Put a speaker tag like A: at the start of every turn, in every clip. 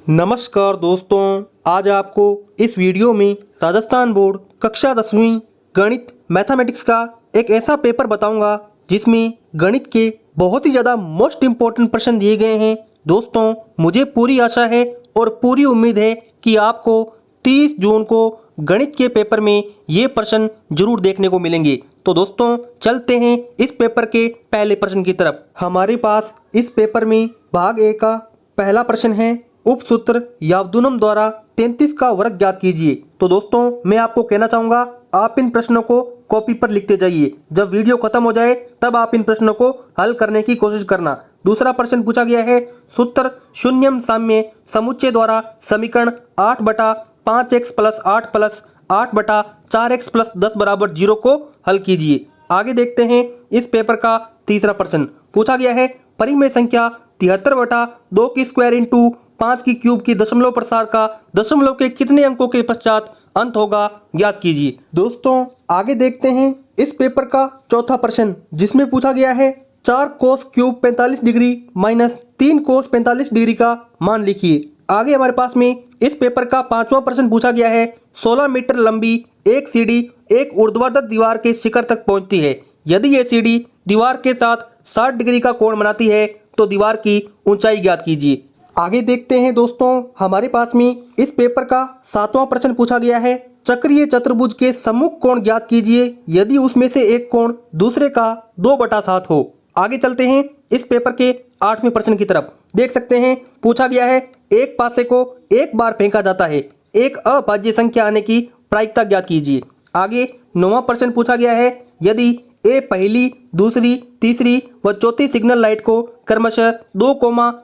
A: नमस्कार दोस्तों, आज आपको इस वीडियो में राजस्थान बोर्ड कक्षा 10वीं गणित मैथमेटिक्स का एक ऐसा पेपर बताऊंगा जिसमें गणित के बहुत ही ज़्यादा मोस्ट इम्पोर्टेंट प्रश्न दिए गए हैं। दोस्तों, मुझे पूरी आशा है और पूरी उम्मीद है कि आपको 30 जून को गणित के पेपर में ये प्रश्न जरूर देखने को मिलेंगे। तो दोस्तों, चलते हैं इस पेपर के पहले प्रश्न की तरफ। हमारे पास इस पेपर में भाग ए का पहला प्रश्न है, उपसूत्र यावदुनम द्वारा 33 का वर्ग ज्ञात कीजिए। तो दोस्तों, मैं आपको कहना चाहूंगा, आप इन प्रश्नों को कॉपी पर लिखते जाइए। जब वीडियो खत्म हो जाए तब आप इन प्रश्नों को हल करने की कोशिश करना। दूसरा प्रश्न पूछा गया है, सूत्र शून्यम साम्य समुच्चय द्वारा समीकरण 8/5x + 8 + 8/4x + 10 = 0 को हल कीजिए। आगे देखते हैं इस पेपर का तीसरा प्रश्न पूछा गया है, परिमेय संख्या 73/2 की स्क्वायर इंटू 5 की क्यूब की दशमलव प्रसार का दशमलव के कितने अंकों के पश्चात अंत होगा, ज्ञात कीजिए। दोस्तों, आगे देखते हैं इस पेपर का चौथा प्रश्न जिसमें पूछा गया है, 4 कोस क्यूब 45 डिग्री माइनस 3 कोस 45 डिग्री का मान लिखिए। आगे हमारे पास में इस पेपर का पांचवा प्रश्न पूछा गया है, 16 मीटर लंबी एक सीढ़ी एक ऊर्ध्वाधर दीवार के शिखर तक पहुंचती है। यदि यह सीढ़ी दीवार के साथ 60 डिग्री का कोण बनाती है तो दीवार की ऊंचाई ज्ञात कीजिए। आगे देखते हैं दोस्तों, हमारे पास में इस पेपर का सातवां प्रश्न पूछा गया है, चक्रीय चतुर्भुज के सम्मुख कोण ज्ञात कीजिए यदि उसमें से एक कोण दूसरे का 2/7 हो। आगे चलते हैं इस पेपर के 8वें प्रश्न की तरफ। देख सकते हैं पूछा गया है, एक पासे को एक बार फेंका जाता है, एक अभाज्य संख्या आने की प्रायिकता ज्ञात कीजिए। आगे 9वां प्रश्न पूछा गया है, यदि ए पहली, दूसरी, तीसरी व चौथी सिग्नल लाइट को क्रमशः 2,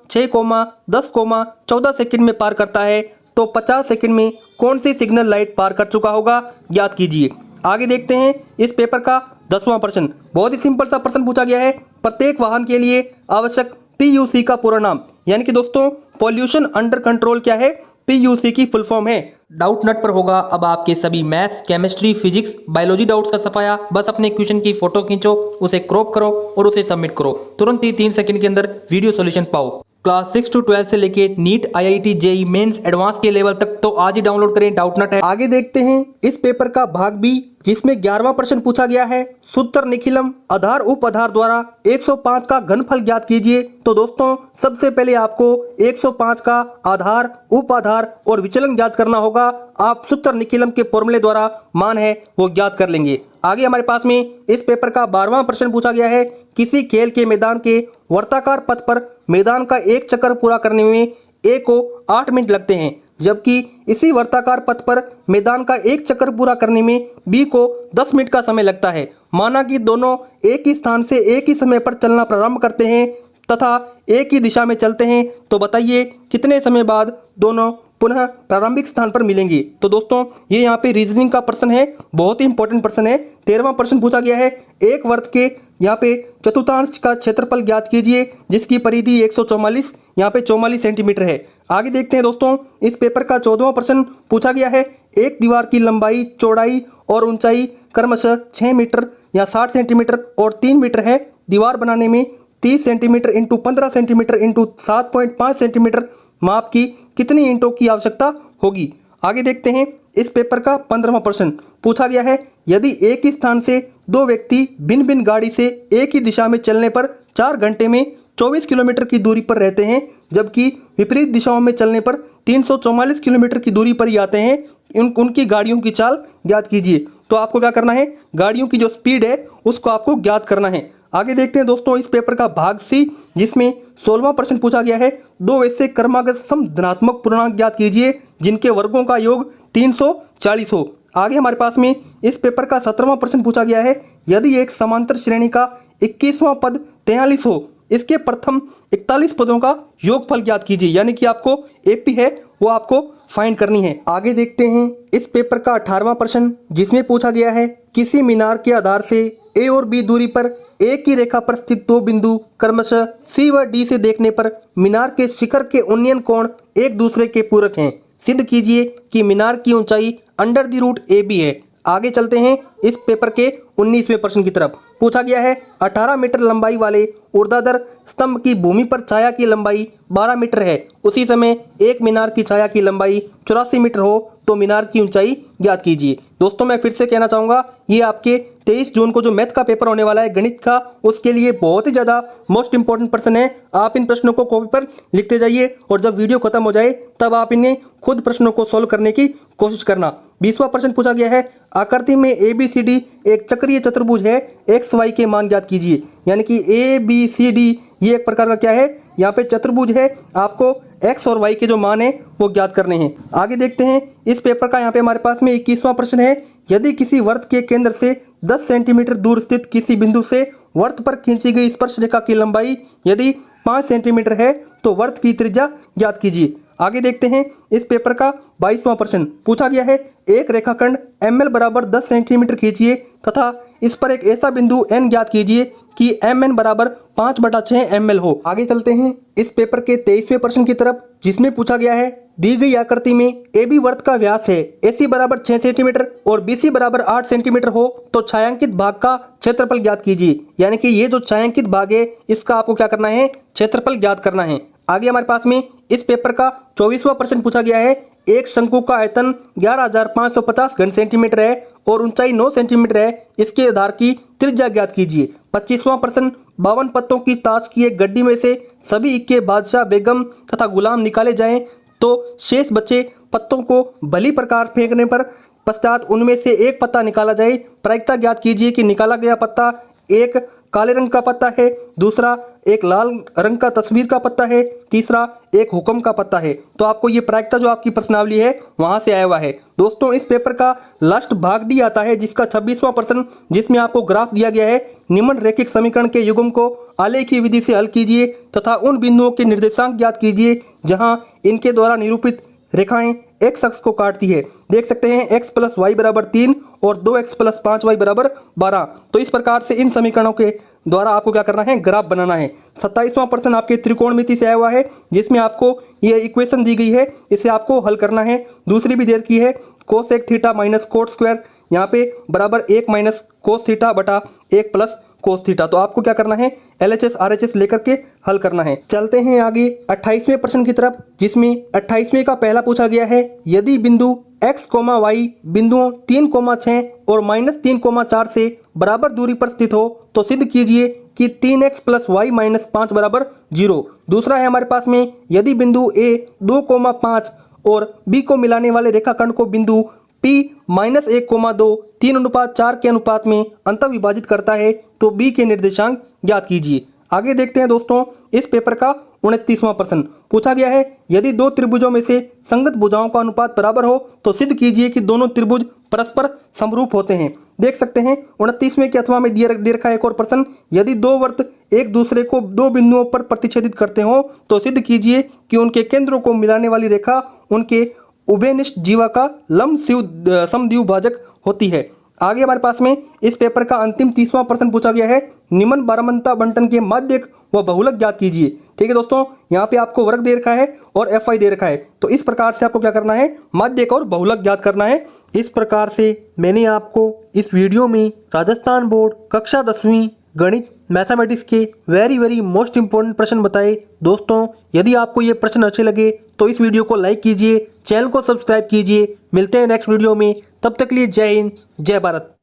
A: 6, 10, 14 सेकंड में पार करता है तो 50 सेकंड में कौन सी सिग्नल लाइट पार कर चुका होगा, ज्ञात कीजिए। आगे देखते हैं इस पेपर का 10वां प्रश्न। बहुत ही सिंपल सा प्रश्न पूछा गया है, प्रत्येक वाहन के लिए आवश्यक PUC का पूरा नाम, यानी कि दोस्तों पॉल्यूशन अंडर कंट्रोल क्या है, PUC की फुल फॉर्म है। डाउट नट पर होगा अब आपके सभी maths, chemistry, physics, biology doubts का सफाया। बस अपने क्वेश्चन की फोटो खींचो, उसे क्रॉप करो और उसे सबमिट करो। तुरंत ही 3 सेकंड के अंदर वीडियो सॉल्यूशन पाओ। क्लास 6 to 12 से लेके NEET, IIT, JEE mains advance के लेवल तक तो आज ही डाउनलोड करें डाउट नट है। आगे देखते हैं इस पेपर का भाग बी जिसमें 11वां प्रश्न पूछा गया है, सूत्र निखिलम आधार उप आधार द्वारा 105 का घनफल ज्ञात कीजिए। तो दोस्तों, सबसे पहले आपको 105 का आधार, उप आधार और विचलन ज्ञात करना होगा। आप सूत्र निखिलम के फॉर्मूले द्वारा मान है वो ज्ञात कर लेंगे। आगे हमारे पास में इस पेपर का 12वां प्रश्न पूछा गया है, किसी खेल के मैदान के वर्ताकार पथ पर मैदान का एक चक्कर पूरा करने में ए को 8 मिनट लगते हैं, जबकि इसी वर्ताकार पथ पर मैदान का एक चक्कर पूरा करने में बी को 10 मिनट का समय लगता है। माना कि दोनों एक ही स्थान से एक ही समय पर चलना प्रारंभ करते हैं तथा एक ही दिशा में चलते हैं, तो बताइए कितने समय बाद दोनों पुनः प्रारंभिक स्थान पर मिलेंगे। तो दोस्तों, ये यहाँ पे रीजनिंग का प्रश्न है, बहुत ही इंपॉर्टेंट प्रश्न है। 13वां प्रश्न पूछा गया है, एक वर्त के यहाँ पे चतुर्थांश का क्षेत्रफल ज्ञात कीजिए जिसकी परिधि 144 यहाँ पे 44 सेंटीमीटर है। आगे देखते हैं दोस्तों, इस पेपर का 14वां प्रश्न पूछा गया है, एक दीवार की लंबाई, चौड़ाई और ऊंचाई क्रमशः 6 मीटर या 60 सेंटीमीटर और 3 मीटर है। दीवार बनाने में 30 centimetre into 15 centimetre into 7.5 centimetre माप की कितनी ईंटों की आवश्यकता होगी। आगे देखते हैं इस पेपर का 15वां प्रश्न पूछा गया है, यदि एक ही स्थान से दो व्यक्ति भिन्न भिन्न गाड़ी से एक ही दिशा में चलने पर 4 घंटे में 24 किलोमीटर की दूरी पर रहते हैं, जबकि विपरीत दिशाओं में चलने पर 344 किलोमीटर की दूरी पर ही आते हैं, उनकी गाड़ियों की चाल ज्ञात कीजिए। तो आपको क्या करना है, गाड़ियों की जो स्पीड है उसको आपको ज्ञात करना है। आगे देखते हैं दोस्तों इस पेपर का भाग सी जिसमें 16वां प्रश्न पूछा गया है, दो ऐसे क्रमागत सम धनात्मक पूर्णांक ज्ञात कीजिए जिनके वर्गों का योग 340 हो। आगे हमारे पास में इस पेपर का 17वां प्रश्न पूछा गया है, यदि एक समांतर श्रेणी का 21वां पद 43 हो, इसके प्रथम 41 पदों का योगफल ज्ञात कीजिए। यानी कि आपको AP है वो आपको फाइंड करनी है। आगे देखते हैं इस पेपर का 18वां प्रश्न जिसमें पूछा गया है, किसी मीनार के आधार से A और B दूरी पर एक ही रेखा पर स्थित दो बिंदु क्रमशः C व D से देखने पर मीनार के शिखर के उन्नयन कोण एक दूसरे के पूरक हैं। सिद्ध कीजिए कि मीनार की ऊंचाई √AB है। आगे चलते हैं इस पेपर के 19वें प्रश्न की तरफ। पूछा गया है 18 मीटर लंबाई वाले ऊर्ध्वाधर स्तंभ की भूमि पर छाया की लंबाई 12 मीटर है, उसी समय एक मीनार की छाया की लंबाई 84 मीटर हो तो मीनार की ऊंचाई ज्ञात कीजिए। दोस्तों मैं फिर से कहना चाहूँगा, ये आपके 23 जून को जो मैथ का पेपर होने वाला है गणित का, उसके लिए बहुत ही ज़्यादा मोस्ट इंपॉर्टेंट प्रश्न है। आप इन प्रश्नों को कॉपी पर लिखते जाइए और जब वीडियो खत्म हो जाए तब आप इन्हें खुद प्रश्नों को सोल्व करने की कोशिश करना। 20वां प्रश्न पूछा गया है, आकृति में ABCD एक चक्रीय चतुर्भुज है, एक्स वाई के मान ज्ञात कीजिए। यानी कि ABCD ये एक प्रकार का क्या है, यहाँ पे चतुर्भुज है, आपको एक्स और वाई के जो मान है वो ज्ञात करने हैं। आगे देखते हैं इस पेपर का, यहाँ पे हमारे पास में 21वां प्रश्न है, यदि किसी वृत्त के केंद्र से 10 सेंटीमीटर दूर स्थित किसी बिंदु से वृत्त पर खींची गई स्पर्श रेखा की लंबाई यदि 5 सेंटीमीटर है तो वृत्त की त्रिज्या ज्ञात कीजिए। आगे देखते हैं इस पेपर का 22वां प्रश्न पूछा गया है, एक रेखाखंड ML बराबर 10 सेंटीमीटर खींचिए तथा इस पर एक ऐसा बिंदु N ज्ञात कीजिए कि MN बराबर 5/6 ML हो। आगे चलते हैं इस पेपर के 23वें प्रश्न की तरफ, जिसमें पूछा गया है, दी गई आकृति में AB वृत्त का व्यास है, AC बराबर 6 सेंटीमीटर और BC बराबर 8 सेंटीमीटर हो तो छायांकित भाग का क्षेत्रफल ज्ञात कीजिए। यानी कि ये जो छायांकित भाग है इसका आपको क्या करना है, क्षेत्रफल ज्ञात करना है। आगे हमारे पास में इस पेपर का 24वां प्रश्न पूछा गया है, एक शंकु का आयतन 11,550 घन सेंटीमीटर है और ऊंचाई 9 सेंटीमीटर है, इसके आधार की त्रिज्या ज्ञात कीजिए। 25वां प्रश्न, 52 पत्तों की ताश की एक गड्डी में से सभी इक्के बादशाह, बेगम तथा गुलाम निकाले जाएं तो शेष बचे पत्तों को भली प्रकार फेंकने पर पश्चात उनमें से एक पत्ता निकाला जाए। प्रायिकता ज्ञात कीजिए कि निकाला गया पत्ता एक काले रंग का पत्ता है, दूसरा एक लाल रंग का तस्वीर का पत्ता है, तीसरा एक हुक्म का पत्ता है। तो आपको ये प्रायिकता जो आपकी प्रश्नावली है वहां से आया हुआ है। दोस्तों इस पेपर का लास्ट भाग डी आता है जिसका 26वां प्रश्न, जिसमें आपको ग्राफ दिया गया है, निम्न रैखिक समीकरण के युग्म को आलेखीय विधि से हल कीजिए तथा उन बिंदुओं के निर्देशांक ज्ञात कीजिए जहां इनके द्वारा निरूपित रेखाएं x अक्ष को काटती है। देख सकते हैं x + y बराबर 3 और 2x + 5y बराबर 12। तो इस प्रकार से इन समीकरणों के द्वारा आपको क्या करना है, ग्राफ बनाना है। 27वां प्रश्न आपके त्रिकोणमिति से आया हुआ है, जिसमें आपको ये इक्वेशन दी गई है, इसे आपको हल करना है। दूसरी भी दे रखी है, cos1 theta minus cot square यहाँ पे बराबर 1 माइनस कोस थीटा बटा 1 प्लस कोस थीटा। तो आपको क्या करना है, LHS RHS लेकर के हल करना है। चलते हैं आगे 28वें प्रश्न की तरफ, जिसमें 28वें का पहला पूछा गया है, यदि बिंदु x, y बिंदुओं 3,6 और -3,4 से बराबर दूरी पर स्थित हो तो सिद्ध कीजिए कि 3x + y - 5 बराबर 0। दूसरा है हमारे पास में, यदि बिंदु A 2,5 और B को मिलाने वाले रेखाखंड को बिंदु P -1,2 3:4 के अनुपात में अंतः विभाजित करता है तो B के निर्देशांक ज्ञात कीजिए। आगे देखते हैं दोस्तों इस पेपर का 29वां प्रश्न पूछा गया है, यदि दो त्रिभुजों में से संगत भुजाओं का अनुपात बराबर हो तो सिद्ध कीजिए कि दोनों त्रिभुज परस्पर समरूप होते हैं। देख सकते हैं 29वें के अथवा में दे रखा है एक और प्रश्न, यदि दो वृत्त एक दूसरे को दो बिंदुओं पर प्रतिच्छेदित करते हो तो सिद्ध कीजिए कि उनके केंद्रों को मिलाने वाली रेखा उनके उभयनिष्ठ जीवा का लंब समद्विभाजक होती है। आगे हमारे पास में इस पेपर का अंतिम 30वां प्रश्न पूछा गया है, निम्न बारहमंता बंटन के माध्यक व बहुलक ज्ञात कीजिए। ठीक है दोस्तों, यहाँ पे आपको वर्ग दे रखा है और FI दे रखा है, तो इस प्रकार से आपको क्या करना है, माध्यक और बहुलक ज्ञात करना है। इस प्रकार से मैंने आपको इस वीडियो में राजस्थान बोर्ड कक्षा 10वीं गणित मैथमेटिक्स के वेरी मोस्ट इंपॉर्टेंट प्रश्न बताए। दोस्तों यदि आपको ये प्रश्न अच्छे लगे तो इस वीडियो को लाइक कीजिए, चैनल को सब्सक्राइब कीजिए। मिलते हैं नेक्स्ट वीडियो में, तब तक के लिए जय हिंद, जय भारत।